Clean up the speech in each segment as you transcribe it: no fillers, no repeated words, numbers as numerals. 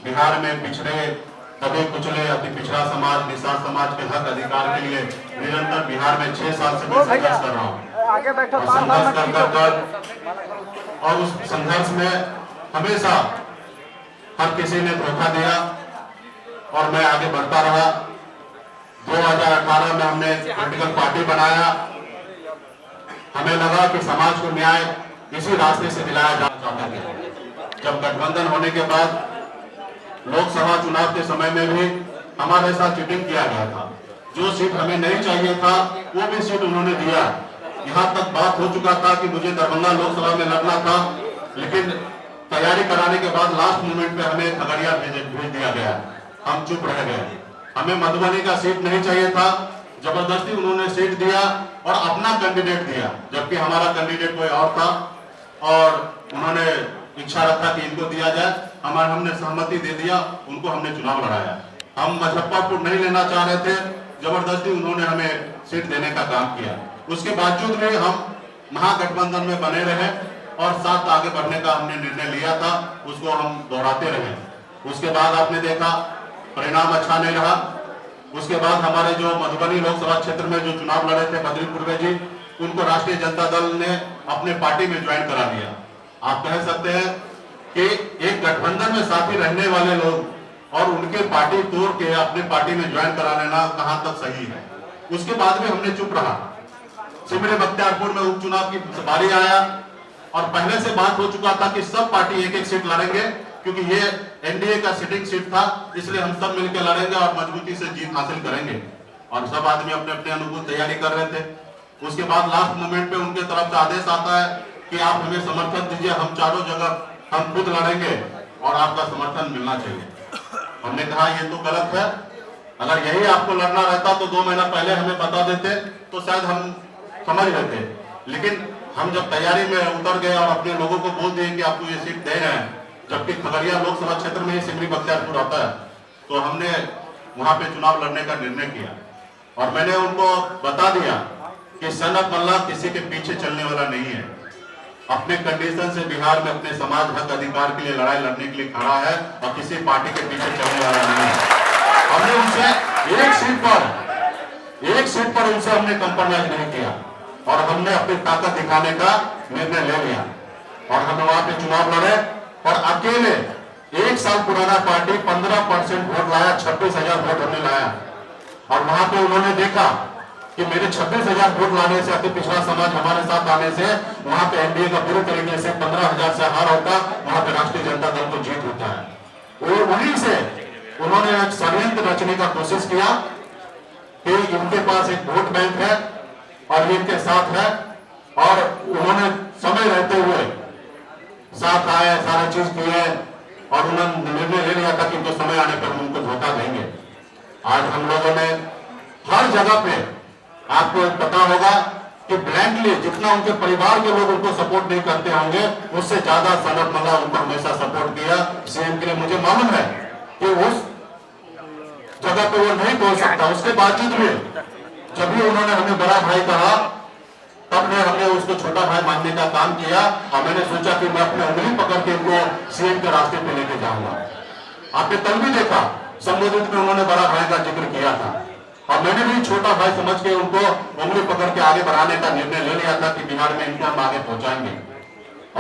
बिहार में पिछड़े, दबे कुचले, अति पिछड़ा समाज, निषाद समाज के हक अधिकार के लिए निरंतर बिहार में 6 साल से मैं संघर्ष कर रहा हूँ। आगे बैठो, और संघर्ष कर और उस संघर्ष में हमेशा हर किसी ने धोखा दिया और मैं आगे बढ़ता रहा। 2018 में हमने पॉलिटिकल पार्टी बनाया। हमें लगा कि समाज को न्याय इसी रास्ते से दिलाया जा सकता है। जब गठबंधन होने के बाद लोकसभा चुनाव के समय में भी हमारे साथ चीटिंग किया गया था। जो सीट हमें नहीं चाहिए था वो भी सीट उन्होंने दिया। यहाँ तक बात हो चुका था कि मुझे दरभंगा लोकसभा में लड़ना था, लेकिन तैयारी कराने के बाद लास्ट मोमेंट पे हमें खगड़िया भेज दिया गया। हम चुप रह गए। हमें मधुबनी का सीट नहीं चाहिए था, जबरदस्ती उन्होंने सीट दिया और अपना कैंडिडेट दिया, जबकि हमारा कैंडिडेट कोई और था और उन्होंने इच्छा रखा कि इनको दिया जाए। हमने सहमति दे दिया, उनको हमने चुनाव लड़ाया। हम मुजफ्फरपुर नहीं लेना चाह रहे थे, जबरदस्ती उन्होंने हमें सीट देने का काम किया। उसके बावजूद भी हम महागठबंधन में बने रहे और साथ आगे बढ़ने का हमने निर्णय लिया था, उसको हम दोहराते रहे। उसके बाद आपने देखा परिणाम अच्छा नहीं रहा। उसके बाद हमारे जो मधुबनी लोकसभा क्षेत्र में जो चुनाव लड़े थे बद्री पूर्वे जी, उनको राष्ट्रीय जनता दल ने अपने पार्टी में ज्वाइन करा दिया। आप कह सकते हैं कि एक गठबंधन में साथी रहने वाले लोग और उनके पार्टी तोड़ के अपने पार्टी में ज्वाइन करा लेना कहां तक सही है। उसके बाद भी हमने चुप रहा। सिमरी बख्तियारपुर में उपचुनाव की बारी आया और पहले से बात हो चुका था कि सब पार्टी एक एक सीट लड़ेंगे, क्योंकि ये एनडीए का सिटिंग सीट था, इसलिए हम सब मिलकर लड़ेंगे और मजबूती से जीत हासिल करेंगे। और सब आदमी अपने अपने अनुकूल तैयारी कर रहे थे। उसके बाद लास्ट मोमेंट पे उनके तरफ से आदेश आता है कि आप हमें समर्थन दीजिए, हम चारों जगह हम खुद लड़ेंगे और आपका समर्थन मिलना चाहिए। हमने कहा ये तो गलत है। अगर यही आपको लड़ना रहता तो 2 महीना पहले हमें बता देते तो शायद हम समझ लेते। लेकिन हम जब तैयारी में उतर गए और अपने लोगों को बोल दिए कि आपको ये सीट दे रहे हैं, जबकि खगड़िया लोकसभा क्षेत्र में ही सिमरी बख्तियारपुर आता है, तो हमने वहां पे चुनाव लड़ने का निर्णय किया। और मैंने उनको बता दिया कि सनत मल्ला किसी के पीछे चलने वाला नहीं है। अपने कंडीशन से बिहार में अपने समाज हक अधिकार के लिए लड़ाई लड़ने के लिए खड़ा है और किसी पार्टी के पीछे चलने वाला नहीं है। हमने उनसे एक सीट पर उनसे हमने कंप्रोमाइज नहीं किया और हमने अपनी ताकत दिखाने का निर्णय ले लिया और हम वहां पे चुनाव लड़े और अकेले 1 साल पुराना पार्टी 15% वोट लाया, 26,000 वोट हमने लाया। और वहां पे उन्होंने देखा कि मेरे 26,000 वोट लाने से, अति पिछड़ा समाज हमारे साथ आने से वहां पे एनडीए का पूरी तरीके से 15,000 से हार होता, वहां पे राष्ट्रीय जनता दल को जीत होता है। और वहीं से उन्होंने एक षड्यंत्र रचने का कोशिश किया कि इनके पास एक वोट बैंक है और ये इनके साथ है, और उन्होंने समय रहते हुए साथ आए, सारा चीज किए और उन्होंने निर्णय ले लिया था कि इनको समय आने पर हम उनको धोखा देंगे। आज हम लोगों ने हर जगह पे, आपको पता होगा कि ब्लैंकली जितना उनके परिवार के लोग उनको सपोर्ट नहीं करते होंगे, उससे ज्यादा सनत मल्ला उनको हमेशा सपोर्ट किया सीएम के लिए। मुझे मालूम है कि उस जगह पे वो नहीं बोल सकता, उसके बावजूद भी जब भी उन्होंने हमें बड़ा भाई कहा तब हमने उसको छोटा भाई मानने का काम किया और मैंने सोचा कि मैं अपने उंगली पकड़ के इनको सीएम के रास्ते पे लेके जाऊंगा। आपने कल भी देखा संबोधित में उन्होंने बड़ा भाई का जिक्र किया था और मैंने भी छोटा भाई समझ के उनको उंगली पकड़ के आगे बढ़ाने का निर्णय ले लिया था कि बिहार में इनको हम आगे पहुंचाएंगे।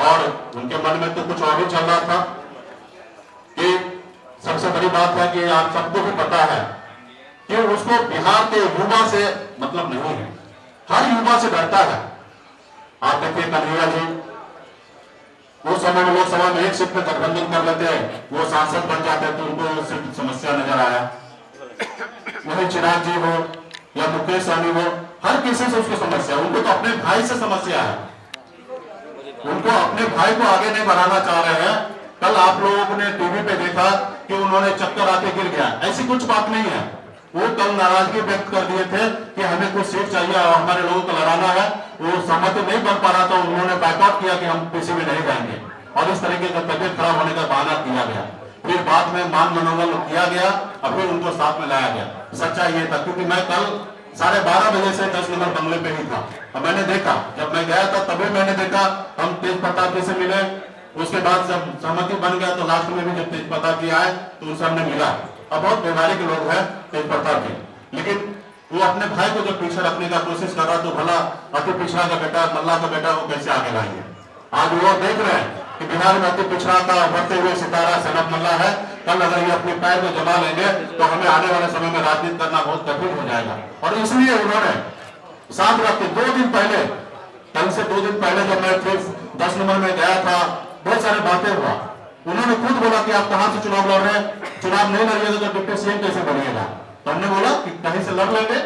और उनके मन में तो कुछ और भी चल रहा था कि सबसे बड़ी बात है कि आप सबको भी पता है कि उसको बिहार के युवा से मतलब नहीं है, हर युवा से डरता है। आप देखिए कन्हैया जी उस समय में लोकसभा में 1 सीट पे गठबंधन कर लेते, वो सांसद बन जाते तो उनको समस्या नजर आया। वही चिराग जी हो या मुकेश सहनी हो, हर किसी से उसको समस्या, उनको तो अपने भाई से समस्या है, उनको अपने भाई को आगे नहीं बढ़ाना चाह रहे हैं। कल आप लोगों ने टीवी पे देखा कि उन्होंने चक्कर आके गिर गया, ऐसी कुछ बात नहीं है। वो कल नाराजगी व्यक्त कर दिए थे कि हमें कुछ सीट चाहिए और हमारे लोगों को लड़ाना है, वो सहमति नहीं बन पा रहा था, उन्होंने बैकआउट किया कि हम किसी में नहीं जाएंगे और इस तरीके का तबियत खराब होने का बहाना किया गया। फिर बाद में मान मनोबल किया गया और फिर उनको साथ में लाया गया। सच्चाई ये था, क्योंकि मैं कल 12:30 बजे से 10 नंबर बंगले पे ही था और मैंने देखा, जब मैं गया था तभी मैंने देखा हम तेज प्रताप जी से मिले, उसके बाद जब सहमति बन गया तो लास्ट में भी जब तेजप्रता की आए तो उनसे हमने मिला। अब बहुत व्यवहारिक लोग हैं तेजप्रता के, लेकिन वो अपने भाई को जब पीछे रखने का कोशिश कर रहा तो भला अति पिछड़ा का बेटा, मल्ला का बेटा वो कैसे आगे लाएंगे। आज वो देख रहे हैं कि बिहार में अति पिछड़ा का बढ़ते हुए सितारा सनत मल्ला है। कल अगर ये अपने पैर में जमा लेंगे तो हमें आने वाले समय में राजनीति करना बहुत कठिन हो जाएगा। और इसलिए उन्होंने साथ रखते 2 दिन पहले, कल से 2 दिन पहले जब मैं फिर 10 नंबर में गया था, बहुत सारी बातें हुआ। उन्होंने खुद बोला कि आप कहां से चुनाव लड़ रहे हैं, चुनाव नहीं लड़िएगा तो डिप्टी सीएम कैसे बनिएगा। तो हमने बोला कि कहीं से लड़ लेंगे।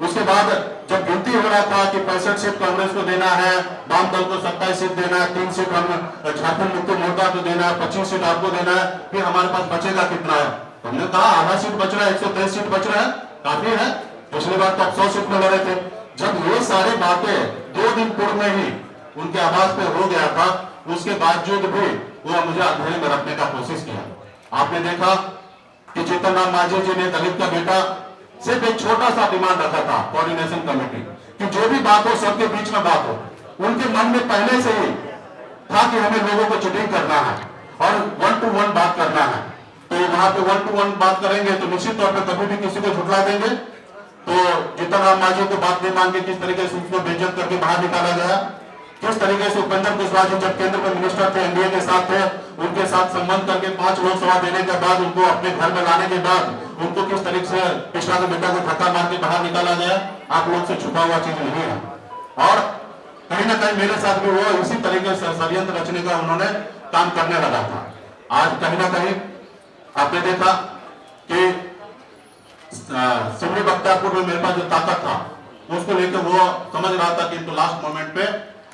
उसके बाद जब गिनती हो रहा था कि 65 सीट कांग्रेस को देना है, वाम दल को 27 सीट देना है, 3 सीट हम झारखंड मुक्ति मोर्चा को देना है, 25 सीट आपको देना है, फिर हमारे पास बचेगा कितना है। हमने कहा आधा सीट बच रहा है, 123 सीट बच रहा है, काफी है। पिछली बार तो आप 100 सीट में लड़े थे। जब ये सारी बातें 2 दिन पूर्व में ही उनके आवाज पे हो गया था, उसके बावजूद भी वो मुझे अंधेरे में रखने का कोशिश किया। आपने देखा कि जीतन राम मांझी जी ने दलित का बेटा सिर्फ एक छोटा सा डिमांड रखा था, कोऑर्डिनेशन कमेटी, कि जो भी बात हो सबके बीच में बात हो। उनके मन में पहले से ही था कि हमें लोगों को चीटिंग करना है और 1 to 1 बात करना है। तो वहां पे 1 to 1 बात करेंगे तो निश्चित तौर पर कभी भी किसी को झुठला देंगे। तो जीतन राम मांझी को बात नहीं मान के किस तरीके से उसको बेइज्जत करके बाहर निकाला गया, किस तरीके से उपेंद्र कुशवाहा जी जब केंद्र में मिनिस्टर थे, एनडीए के साथ थे, उनके साथ संबंध करके 5 लोकसभा देने के बाद उनको अपने घर में लाने के बाद उनको किस तरीके से पिछड़ा के बेटा को धक्का मार के बाहर निकाला गया, आप लोग से छुपा हुआ चीज नहीं है। और कहीं ना कहीं मेरे साथ भी वो इसी तरीके से षड्यंत्र रचने का उन्होंने काम करने लगा था। आज कहीं ना कहीं आपने देखा कि सिमरी बख्तियारपुर में मेरे पास जो ताकत था उसको लेकर वो समझ रहा था कि लास्ट मोमेंट पे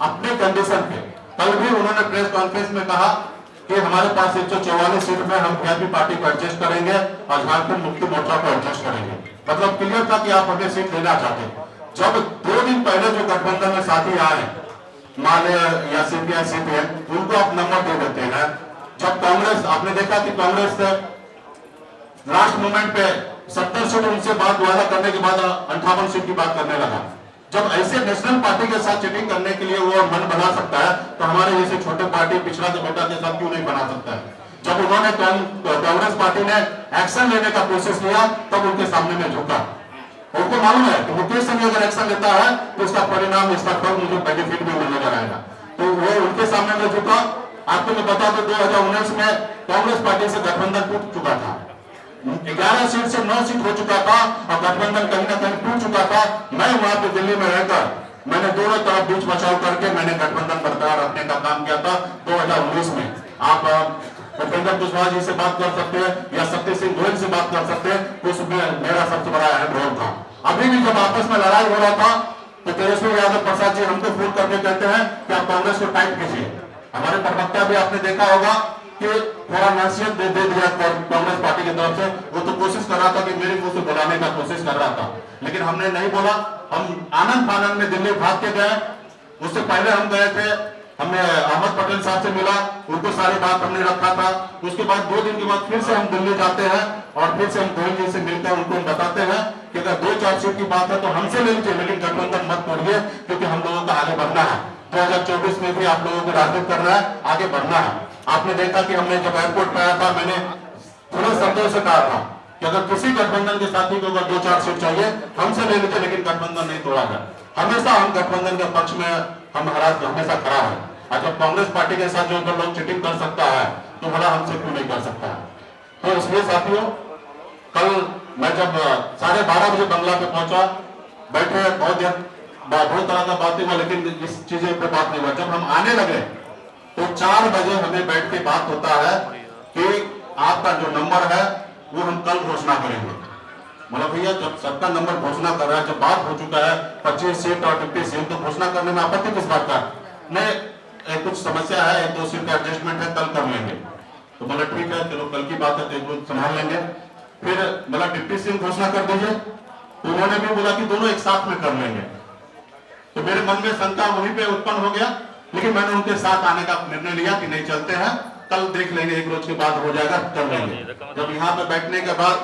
अपने कंडीशन पे, कल भी उन्होंने प्रेस कॉन्फ्रेंस में कहा कि हमारे पास 144 सीट में हम वीआईपी पार्टी को एडजस्ट करेंगे और झारखंड मुक्ति मोर्चा को एडजस्ट करेंगे। मतलब क्लियर था कि आप हमें सीट देना चाहते। जब 2 दिन पहले जो गठबंधन में साथी आए, माले या सीपीआई सीपीएम, उनको आप नंबर दे देते हैं। जब कांग्रेस, आपने देखा कि कांग्रेस लास्ट मोमेंट पे 70 सीट उनसे बात वादा करने के बाद 58 सीट की बात करने लगा। जब ऐसे नेशनल पार्टी के साथ चीटिंग करने के लिए वो मन बना सकता है तो हमारे जैसे छोटे पार्टी पिछड़ा के बेटा के साथ क्यों नहीं बना सकता है। जब उन्होंने कांग्रेस पार्टी ने एक्शन लेने का कोशिश किया तब उनके सामने में झुका। उनको मालूम है कि मुकेश सिंह अगर एक्शन लेता है तो इसका परिणाम, इसका फल मुझे बेनिफिट भी मिलने नजर आएगा। तो वो उनके सामने में झुका। आपको मैं बता दूं 2019 में कांग्रेस पार्टी से गठबंधन टूट चुका था, 11 सीट से 9 सीट हो चुका था और गठबंधन कहीं ना कहीं टूट चुका था। मैं वहां पे दिल्ली में रहकर मैंने दोनों तरफ बीच बचाव करके मैंने गठबंधन बरकरार रखने का काम किया था 2019 में। आप उपेंद्र कुशवाहा जी से बात कर सकते हैं या सत्य सिंह गोयल से बात कर सकते हैं, उसमें मेरा सबसे बड़ा अहम रोल था। अभी भी जब आपस में लड़ाई हो रहा था तो तेजस्वी यादव प्रसाद जी हमको फोन करके कहते हैं कि आप कांग्रेस को टाइट कीजिए। हमारे प्रवक्ता भी आपने देखा होगा कि थोड़ा नसीहत दे दिया कांग्रेस पार्टी की तरफ से। वो तो कोशिश कर रहा था कि मेरे मुंह से बुलाने का कोशिश कर रहा था, लेकिन हमने नहीं बोला। हम आनंद फानंद में दिल्ली भाग के गए। उससे पहले हम गए थे, हमने अहमद पटेल साहब से मिला, उनको सारी बात हमने रखा था। उसके बाद 2 दिन के बाद फिर से हम दिल्ली जाते हैं और फिर से हम गोयल जी से मिलकर उनको बताते हैं कि अगर 2-4 सीट की बात है तो हमसे ले लीजिए, लेकिन गठबंधन मत तोड़िए, क्योंकि हम लोगों का आगे बढ़ना है। 2024 में भी आप लोगों को राजनीति करना है, आगे बढ़ना है। आपने देखा कि हमने जब एयरपोर्ट पे आया था, मैंने थोड़े शब्दों से कहा था कि अगर किसी गठबंधन के साथी को अगर 2-4 सीट चाहिए हमसे ले लीजिए, लेकिन गठबंधन नहीं तोड़ा जाए। हमेशा हम गठबंधन के पक्ष में हम हमेशा खड़ा है। और जब कांग्रेस पार्टी के साथ जो लोग चीटिंग कर सकता है तो भला हमसे क्यों नहीं कर सकता है। तो इसलिए साथियों, कल मैं जब 12:30 बजे बंगला पे पहुंचा, बैठे बहुत तरह का बातें हुआ, लेकिन इस चीजें पे बात नहीं हुआ। जब हम आने लगे तो 4 बजे हमें बैठ के बात होता है कि आपका जो नंबर है वो हम कल घोषणा करेंगे। मतलब भैया जब सबका नंबर घोषणा कर रहा है, जब बात हो चुका है 25 सीट और 50 सीट, तो घोषणा करने में आपत्ति किस बात का। नहीं, कुछ समस्या है, 1-2 सीट का एडजस्टमेंट है, कल कर लेंगे। तो बोला ठीक है, चलो कल की बात है तो संभाल लेंगे। फिर बोला डिप्टी सीएम घोषणा कर दीजिए, तो उन्होंने भी बोला कि दोनों एक साथ में कर लेंगे। तो मेरे मन में शंका वहीं पे उत्पन्न हो गया, लेकिन मैंने उनके साथ आने का निर्णय लिया कि नहीं चलते हैं, कल देख लेंगे, 1 रोज के बाद हो जाएगा, कर लेंगे। जब यहाँ पे बैठने के बाद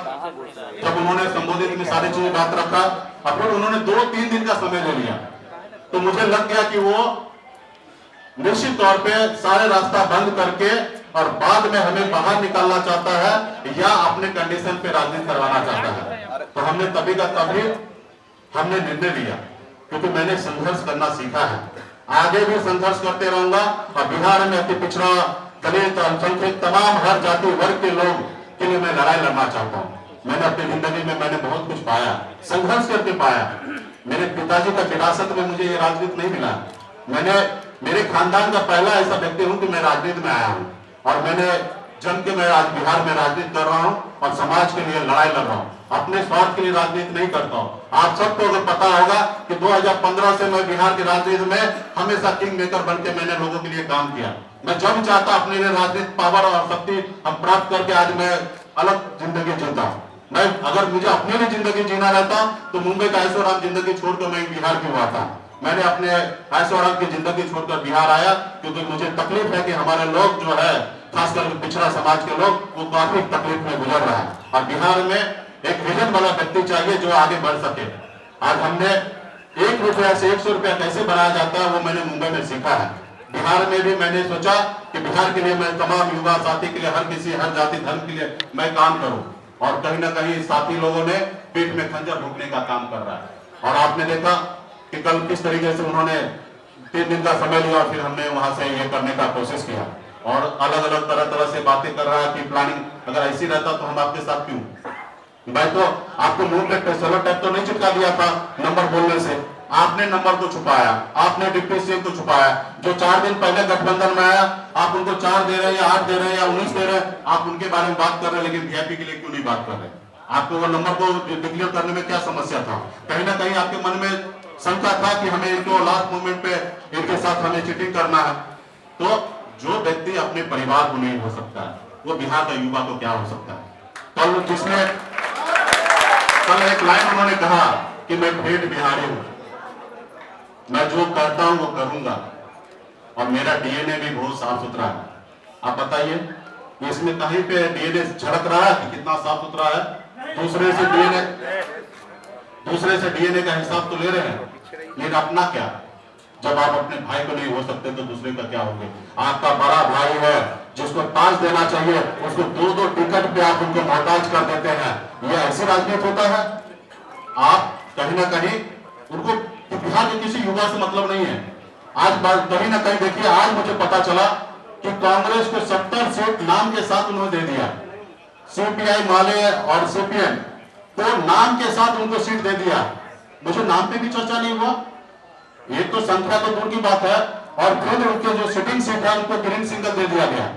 जब उन्होंने संबोधित में सारी चीजें बात रखा और फिर उन्होंने 2-3 दिन का समय ले लिया, तो मुझे लग गया कि वो निश्चित तौर पे सारे रास्ता बंद करके और बाद में हमें बाहर निकालना चाहता है या अपने कंडीशन पे राजनीति करवाना चाहता है। तो हमने तभी का तभी हमने निर्णय लिया, क्योंकि मैंने संघर्ष करना सीखा है, आगे भी संघर्ष करते रहूंगा। और बिहार में अति पिछड़ा, दलित, अल्पसंख्यक, तमाम हर जाति वर्ग के लोग के लिए मैं लड़ाई लड़ना चाहता हूँ। मैंने अपनी जिंदगी में मैंने बहुत कुछ पाया, संघर्ष करके पाया। मेरे पिताजी का विरासत में मुझे ये राजनीति नहीं मिला। मैंने मेरे खानदान का पहला ऐसा व्यक्ति हूं कि मैं राजनीति में आया हूं और मैंने जन के मैं आज बिहार में राजनीति कर रहा हूं और समाज के लिए लड़ाई लड़ रहा हूं, अपने स्वार्थ के लिए राजनीति नहीं करता हूं। आप सबको अगर पता होगा कि 2015 से मैं बिहार की राजनीति में हमेशा किंग मेकर बन के मैंने लोगों के लिए काम किया। मैं जब चाहता अपने लिए राजनीतिक पावर और शक्ति हम प्राप्त करके आज मैं अलग जिंदगी जीता। मैं अगर मुझे अपने लिए जिंदगी जीना रहता तो मुंबई का ऐशोआराम जिंदगी छोड़कर मैं बिहार क्यों आता। मैंने अपने ऐशोआराम की जिंदगी छोड़कर बिहार आया क्योंकि मुझे तकलीफ है कि हमारे लोग जो है, खासकर पिछड़ा समाज के लोग, वो काफी तकलीफ में गुजर रहा है और बिहार में एक विजन वाला व्यक्ति चाहिए जो आगे बढ़ सके। आज हमने 1 रुपया से 100 रुपया कैसे बनाया जाता है वो मैंने मुंबई में सीखा है। बिहार में भी मैंने सोचा कि बिहार के लिए मैं तमाम युवा साथी के लिए, हर किसी, हर जाति धर्म के लिए मैं काम करूं और कहीं ना कहीं साथी लोगों ने पीठ में खंजर भोंकने का काम कर रहा है। और आपने देखा कि कल किस तरीके से उन्होंने 3 दिन का समय लिया और फिर हमने वहां से ये करने का कोशिश किया और अलग अलग तरह से बातें कर रहा है कि प्लानिंग अगर ऐसी रहता तो हम आपके साथ क्यों। भाई तो आपको मुंह पे सोलर टैप तो नहीं चिपका दिया था नंबर बोलने से, आपने नंबर को छुपाया, आपने डिप्टी सीएम को छुपाया। जो 4 दिन पहले गठबंधन में आया आप उनको 4 दे रहे हैं या 8 दे रहे हैं या 19 दे रहे हैं, आप उनके बारे में बात कर रहे हैं, लेकिन वीआईपी के लिए क्यों नहीं बात कर रहे? आपको वो नंबर को डिक्लेयर करने में क्या समस्या था? कहीं ना कहीं आपके मन में शंका था कि हमें इनको लास्ट मोमेंट पे इनके साथ हमें चीटिंग करना है। तो जो व्यक्ति अपने परिवार को नहीं हो सकता है वो बिहार का युवा को क्या हो सकता है? कल एक लाइन उन्होंने कहा कि मैं ठेठ बिहारी हूं, मैं जो करता हूं वो करूंगा और मेरा डीएनए भी बहुत साफ सुथरा है। आप बताइए इसमें कहीं पे डीएनए झड़क रहा है कि कितना साफ सुथरा है? दूसरे से डीएनए का हिसाब तो ले रहे हैं, लेकिन अपना क्या? जब आप अपने भाई को नहीं हो सकते तो दूसरे का क्या होंगे? आपका बड़ा भाई है जिसको 5 देना चाहिए उसको 2-2 टिकट पे आप उनको मोहताज कर देते हैं। यह ऐसी राजनीति होता है? आप कहीं ना कहीं उनको बिहार के किसी युवा से मतलब नहीं है। आज कहीं ना कहीं देखिए, आज मुझे पता चला कि कांग्रेस को 70 सीट नाम के साथ उन्होंने दे दिया। सीपीआई माले और सीपीएम को नाम के साथ उनको सीट दे दिया। मुझे नाम पे भी चर्चा नहीं हुआ। एक तो संख्या तो दूर की बात है और फिर उनके जो सिटिंग सीट है उनको ग्रीन सिग्नल दे दिया गया।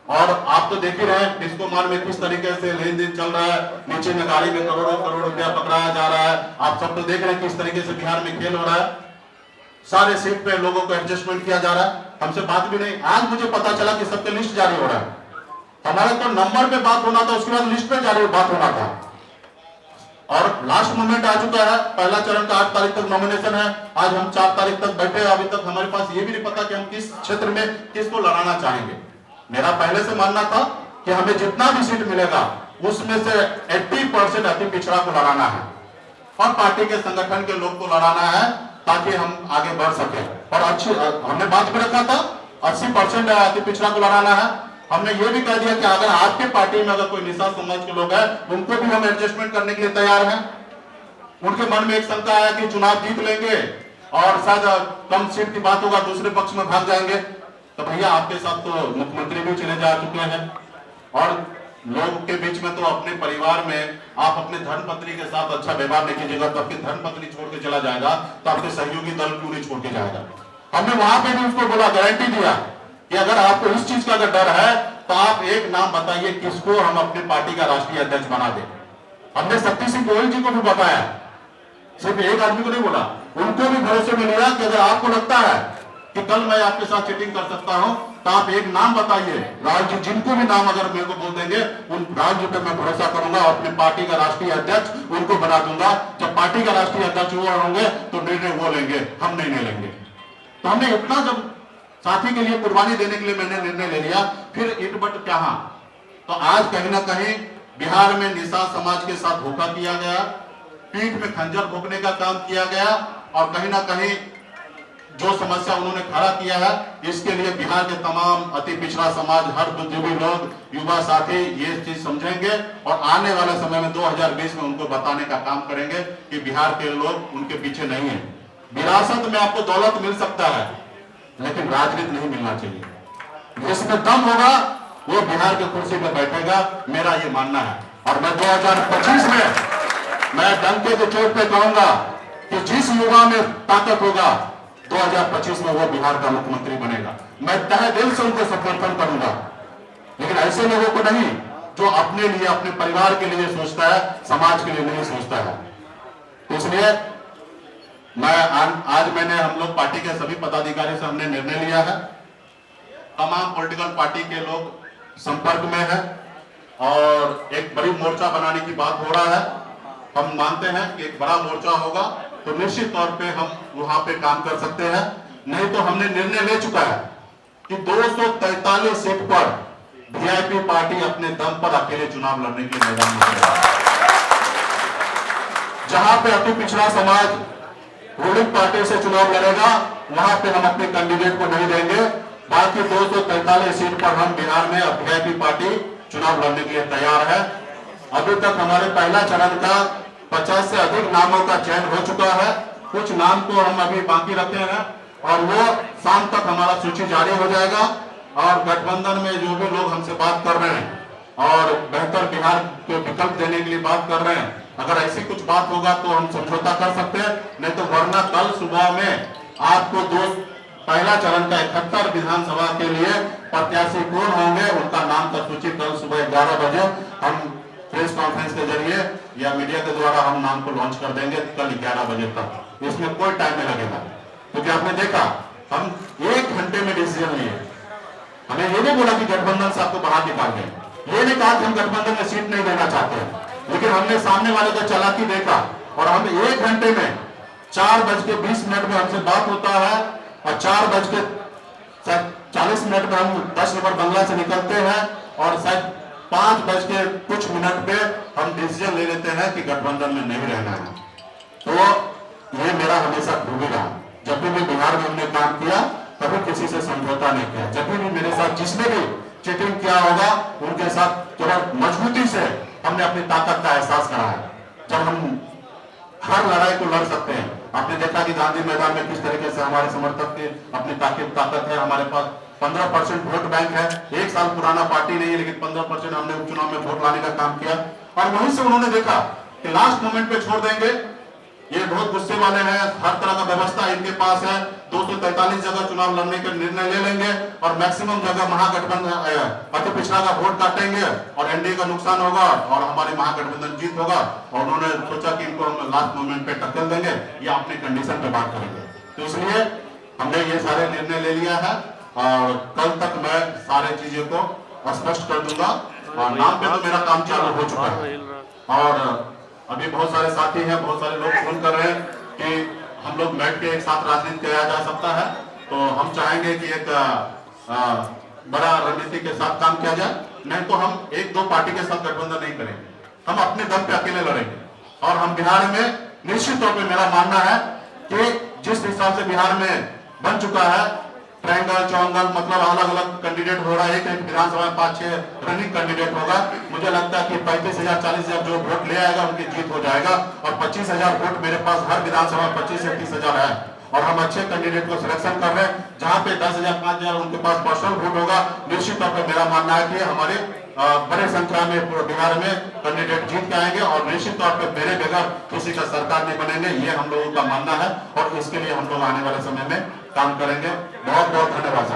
और आप तो देख ही रहे हैं डिस्को मार में किस तरीके से लेन देन चल रहा है, नीचे में गाड़ी में करोड़ों रुपया पकड़ाया जा रहा है। आप सब तो देख रहे हैं किस तरीके से बिहार में खेल हो रहा है। सारे सीट पे लोगों को एडजस्टमेंट किया जा रहा है, हमसे बात भी नहीं। आज मुझे पता चला कि सबके लिस्ट जारी हो रहा है। हमारे तो नंबर पे बात होना था, उसके बाद लिस्ट पे जारी बात होना था और लास्ट मोमेंट आ चुका है। पहला चरण का 8 तारीख तक नॉमिनेशन है, आज हम 4 तारीख तक बैठे। अभी तक हमारे पास ये भी नहीं पता कि हम किस क्षेत्र में किसको लड़ाना चाहेंगे। मेरा पहले से मानना था कि हमें जितना भी सीट मिलेगा उसमें से 80% अति पिछड़ा को लड़ाना है और पार्टी के संगठन के लोग को लड़ाना है ताकि हम आगे बढ़ सके। और अच्छी हमने बात भी रखा था 80% अति पिछड़ा को लड़ाना है। हमने ये भी कह दिया कि अगर आपके पार्टी में अगर कोई निषाद समाज के लोग हैं उनको भी हम एडजस्टमेंट करने के लिए तैयार हैं। उनके मन में एक शंका है कि चुनाव जीत लेंगे और शायद कम सीट की बात होगा, दूसरे पक्ष में भाग जाएंगे। तो भैया आपके साथ तो मुख्यमंत्री भी चले जा चुके हैं और लोग के बीच में तो अपने परिवार में आप अपने धर्मपत्नी के साथ अच्छा व्यवहार नहीं कीजिएगा तो आपकी धर्मपत्नी छोड़ के चला जाएगा, तो आपके सहयोगी दल क्यों नहीं छोड़ के जाएगा? हमने वहां पे भी उसको बोला, गारंटी दिया कि अगर आपको इस चीज का अगर डर है तो आप एक नाम बताइए किसको हम अपनी पार्टी का राष्ट्रीय अध्यक्ष बना दें। हमने शक्ति सिंह गोयल जी को भी बताया, सिर्फ एक आदमी को नहीं बोला, उनको भी भरोसे में लिया कि अगर आपको लगता है कि कल मैं आपके साथ चीटिंग कर सकता हूं तो आप एक नाम बताइए। राज्य जिनको भी नाम अगर मेरे को बोल देंगे उन राज्य पे मैं भरोसा करूंगा और अपनी पार्टी का राष्ट्रीय अध्यक्ष उनको बना दूंगा। जब पार्टी का राष्ट्रीय अध्यक्ष वो होंगे तो निर्णय वो लेंगे, हम नहीं लेंगे। तो हमने इतना जब साथी के लिए कुर्बानी देने के लिए मैंने निर्णय ले लिया, फिर इट बट क्या। तो आज कहीं ना कहीं बिहार में निषाद समाज के साथ धोखा किया गया, पीठ में खंजर भोंकने का काम किया गया और कहीं ना कहीं जो समस्या उन्होंने खड़ा किया है, इसके लिए बिहार के तमाम अति पिछड़ा समाज, हर बुद्धिजीवी लोग, युवा साथी ये चीज समझेंगे और आने वाले समय में 2020 में उनको बताने का काम करेंगे कि बिहार के लोग उनके पीछे नहीं है। विरासत में आपको दौलत मिल सकता है, लेकिन राजनीति नहीं मिलना चाहिए। जिसमें दम होगा वो बिहार के कुर्सी पर बैठेगा, मेरा ये मानना है। और मैं 2025 में मैं डंके के चोट पे कहूंगा कि जिस युवा में ताकत होगा 2025 में वो बिहार का मुख्यमंत्री बनेगा। मैं तहे दिल से उनको समर्थन करूंगा, लेकिन ऐसे लोगों को नहीं जो अपने लिए, अपने परिवार के लिए सोचता है, समाज के लिए नहीं सोचता है। तो इसलिए मैंने हम लोग पार्टी के सभी पदाधिकारी से हमने निर्णय लिया है। तमाम पॉलिटिकल पार्टी के लोग संपर्क में है और एक बड़ी मोर्चा बनाने की बात हो रहा है। हम मानते हैं कि एक बड़ा मोर्चा होगा तो निश्चित तौर पे हम वहां पे काम कर सकते हैं। नहीं तो हमने निर्णय ले चुका है कि 243 सीट पर वीआईपी पार्टी अपने दम पर अकेले चुनाव लड़ने के मैदान में है। जहां पे अति पिछड़ा समाज रूलिंग पार्टी से चुनाव लड़ेगा, वहां पे हम अपने कैंडिडेट को नहीं देंगे। बाकी 243 सीट पर हम बिहार में वीआईपी पार्टी चुनाव लड़ने के लिए तैयार है। अभी तक हमारे पहला चरण का 50 से अधिक नामों का चयन हो चुका है। कुछ नाम को हम अभी बाकी रखे हैं और वो शाम तक हमारा सूची जारी हो जाएगा। और गठबंधन में जो भी लोग हमसे बात कर रहे हैं और बेहतर बिहार को विकल्प देने के लिए बात कर रहे हैं, अगर ऐसी कुछ बात होगा तो हम समझौता कर सकते हैं। नहीं तो वरना कल सुबह में आपको पहला चरण का 71 विधानसभा के लिए प्रत्याशी कौन होंगे उनका नाम का सूची कल सुबह 11 बजे हम प्रेस कॉन्फ्रेंस के जरिए या मीडिया के द्वारा हम नाम को लॉन्च कर देंगे कल 11 बजे तक। इसमें कोई टाइम नहीं लगेगा, क्योंकि आपने देखा हम 1 घंटे में डिसीजन लिए। हमें ये नहीं बोला कि गठबंधन से आपको बाहर निकाल दें, ये नहीं कहा कि हम गठबंधन में सीट नहीं देना चाहते हैं, लेकिन हमने सामने वाले को चालाकी देखा और हम 1 घंटे में 4:20 में हमसे बात होता है और 4:40 में हम 10 नंबर बंगला से निकलते हैं और शायद 5:00 पे हम डिसीजन ले लेते हैं कि गठबंधन में नहीं रहना है। तो ये मेरा हमेशा खूबी रहा। जब भी बिहार में हमने काम किया कभी किसी से समझौता नहीं किया। जब भी मेरे साथ जिसने भी चीटिंग किया होगा उनके साथ थोड़ा मजबूती से हमने अपनी ताकत का एहसास करा है। जब हम हर लड़ाई को लड़ सकते हैं। आपने देखा कि गांधी मैदान में किस तरीके से हमारे समर्थक की अपनी ताकत है। हमारे पास 15% वोट बैंक है। 1 साल पुराना पार्टी नहीं है, लेकिन 15% हमने उपचुनाव में वोट लाने का काम किया। और वहीं से उन्होंने देखा कि लास्ट मोमेंट पे छोड़ देंगे, ये बहुत गुस्से वाले हैं, हर तरह का व्यवस्था इनके पास है, 243 जगह चुनाव लड़ने का निर्णय ले लेंगे और मैक्सिमम जगह महागठबंधन अति पिछड़ा का वोट काटेंगे और एनडीए का नुकसान होगा और हमारे महागठबंधन जीत होगा। और उन्होंने सोचा कि इनको हम लास्ट मोमेंट पे टक्कर देंगे या अपने कंडीशन पे बात करेंगे। तो इसलिए हमने ये सारे निर्णय ले लिया है और कल तक मैं सारे चीजों को स्पष्ट कर दूंगा। और नाम पे तो मेरा काम चालू हो चुका है और अभी बहुत सारे साथी हैं, बहुत सारे लोग फोन कर रहे हैं कि हम लोग बैठ के एक साथ राजनीति किया जा सकता है। तो हम चाहेंगे कि एक बड़ा रणनीति के साथ काम किया जाए। नहीं तो हम 1-2 पार्टी के साथ गठबंधन नहीं करेंगे, हम अपने दम पे अकेले लड़ेंगे। और हम बिहार में निश्चित तौर पे मेरा मानना है कि जिस हिसाब से बिहार में बन चुका है ट्रायंगल चौंगल, मतलब अलग अलग कैंडिडेट हो रहा है। एक विधानसभा में 5-6 रनिंग कैंडिडेट होगा। मुझे लगता है कि 35,000 40,000 जो वोट ले आएगा उनकी जीत हो जाएगा। और 25,000 वोट मेरे पास हर विधानसभा 25 से 30,000 है और हम अच्छे कैंडिडेट को सिलेक्शन कर रहे हैं। जहां पे 10,000 5,000 उनके पास पर्सनल वोट होगा, निश्चित तौर पर मेरा मानना है कि हमारे बड़े संख्या में पूरे बिहार में कैंडिडेट जीत के आएंगे और निश्चित तौर पर मेरे बगैर किसी का सरकार नहीं बनेंगे। ये हम लोगों का मानना है और इसके लिए हम लोग आने वाले समय में काम करेंगे। बहुत बहुत धन्यवाद।